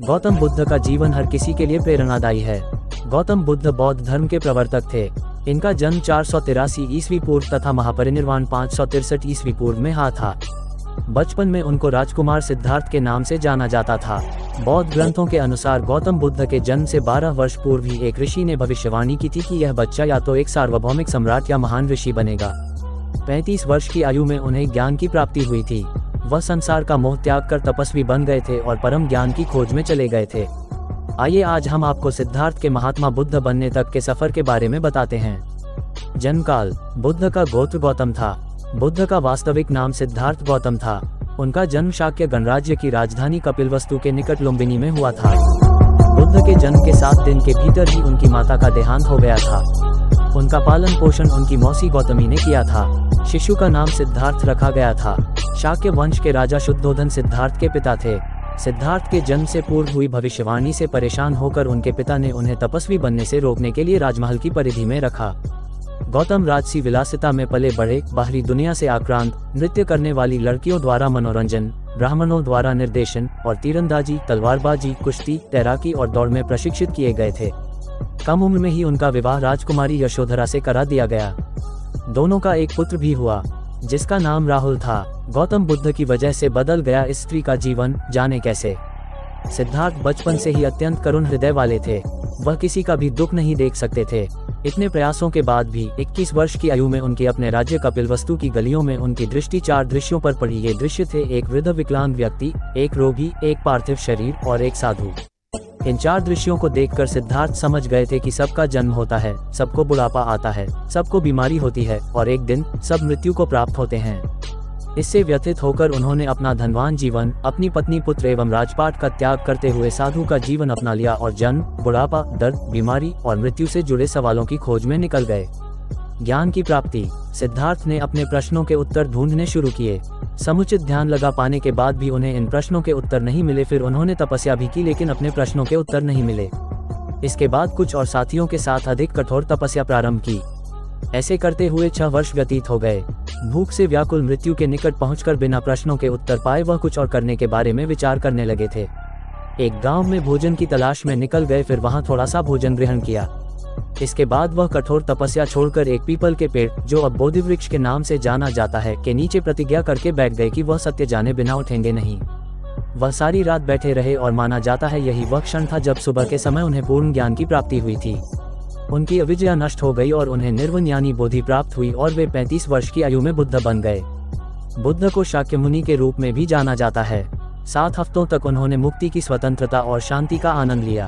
गौतम बुद्ध का जीवन हर किसी के लिए प्रेरणादायी है। गौतम बुद्ध बौद्ध धर्म के प्रवर्तक थे। इनका जन्म 483 ईस्वी पूर्व तथा महापरिनिर्वाण 563 ईस्वी पूर्व में हुआ था। बचपन में उनको राजकुमार सिद्धार्थ के नाम से जाना जाता था। बौद्ध ग्रंथों के अनुसार गौतम बुद्ध के जन्म से 12 वर्ष पूर्व ही एक ऋषि ने भविष्यवाणी की थी कि यह बच्चा या तो एक सार्वभौमिक सम्राट या महान ऋषि बनेगा। 35 वर्ष की आयु में उन्हें ज्ञान की प्राप्ति हुई थी। वह संसार का मोह त्याग कर तपस्वी बन गए थे और परम ज्ञान की खोज में चले गए थे। आइए आज हम आपको सिद्धार्थ के महात्मा बुद्ध बनने तक के सफर के बारे में बताते हैं। जन्मकाल। बुद्ध का गोत्र गौतम था। बुद्ध का वास्तविक नाम सिद्धार्थ गौतम था। उनका जन्म शाक्य गणराज्य की राजधानी कपिलवस्तु के निकट लुम्बिनी में हुआ था। बुद्ध के जन्म के 7 दिन के भीतर ही उनकी माता का देहांत हो गया था। उनका पालन पोषण उनकी मौसी गौतमी ने किया था। शिशु का नाम सिद्धार्थ रखा गया था। शाक्य वंश के राजा शुद्धोधन सिद्धार्थ के पिता थे। सिद्धार्थ के जन्म से पूर्व हुई भविष्यवाणी से परेशान होकर उनके पिता ने उन्हें तपस्वी बनने से रोकने के लिए राजमहल की परिधि में रखा। गौतम राजसी विलासिता में पले बढ़े, बाहरी दुनिया से आक्रांत, नृत्य करने वाली लड़कियों द्वारा मनोरंजन, ब्राह्मणों द्वारा निर्देशन और तीरंदाजी, तलवारबाजी, कुश्ती, तैराकी और दौड़ में प्रशिक्षित किए गए थे। कम उम्र में ही उनका विवाह राजकुमारी यशोधरा से करा दिया गया। दोनों का एक पुत्र भी हुआ जिसका नाम राहुल था। गौतम बुद्ध की वजह से बदल गया इस स्त्री का जीवन, जाने कैसे। सिद्धार्थ बचपन से ही अत्यंत करुण हृदय वाले थे। वह किसी का भी दुख नहीं देख सकते थे। इतने प्रयासों के बाद भी 21 वर्ष की आयु में उनके अपने राज्य कपिलवस्तु की गलियों में उनकी दृष्टि 4 दृश्यों पर पड़ी। ये दृश्य थे एक वृद्ध विकलांग व्यक्ति, एक रोगी, एक पार्थिव शरीर और एक साधु। इन 4 दृश्यों को देखकर सिद्धार्थ समझ गए थे कि सबका जन्म होता है, सबको बुढ़ापा आता है, सबको बीमारी होती है और एक दिन सब मृत्यु को प्राप्त होते हैं। इससे व्यथित होकर उन्होंने अपना धनवान जीवन, अपनी पत्नी, पुत्र एवं राजपाट का त्याग करते हुए साधु का जीवन अपना लिया और जन्म, बुढ़ापा, दर्द, बीमारी और मृत्यु से जुड़े सवालों की खोज में निकल गए। ज्ञान की प्राप्ति। सिद्धार्थ ने अपने प्रश्नों के उत्तर ढूंढने शुरू किए। समुचित ध्यान लगा पाने के बाद भी उन्हें इन प्रश्नों के उत्तर नहीं मिले। फिर उन्होंने तपस्या भी की लेकिन अपने प्रश्नों के उत्तर नहीं मिले। इसके बाद कुछ और साथियों के साथ अधिक कठोर तपस्या प्रारंभ की। ऐसे करते हुए 6 वर्ष व्यतीत हो गए। भूख से व्याकुल मृत्यु के निकट पहुंचकर बिना प्रश्नों के उत्तर पाए वह कुछ और करने के बारे में विचार करने लगे थे। एक गांव में भोजन की तलाश में निकल गए, फिर वहां थोड़ा सा भोजन ग्रहण किया। इसके बाद वह कठोर तपस्या छोड़कर एक पीपल के पेड़, जो अब बोधि वृक्ष के नाम से जाना जाता है, के नीचे प्रतिज्ञा करके बैठ गए कि वह सत्य जाने बिना उठेंगे नहीं। वह सारी रात बैठे रहे और माना जाता है यही वह क्षण था जब सुबह के समय उन्हें पूर्ण ज्ञान की प्राप्ति हुई थी। उनकी अविद्या नष्ट हो गई और उन्हें निर्वाण यानी बोधि प्राप्त हुई और वे 35 वर्ष की आयु में बुद्ध बन गए। बुद्ध को शाक्य मुनि के रूप में भी जाना जाता है। 7 हफ्तों तक उन्होंने मुक्ति की स्वतंत्रता और शांति का आनंद लिया।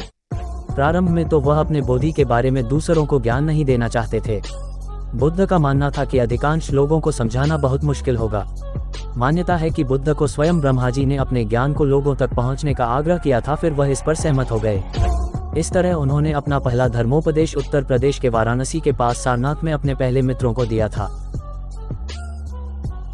प्रारंभ में तो वह अपने बोधि के बारे में दूसरों को ज्ञान नहीं देना चाहते थे। बुद्ध का मानना था कि अधिकांश लोगों को समझाना बहुत मुश्किल होगा। मान्यता है कि बुद्ध को स्वयं ब्रह्मा जी ने अपने ज्ञान को लोगों तक पहुंचने का आग्रह किया था, फिर वह इस पर सहमत हो गए। इस तरह उन्होंने अपना पहला धर्मोपदेश उत्तर प्रदेश के वाराणसी के पास सारनाथ में अपने पहले मित्रों को दिया था।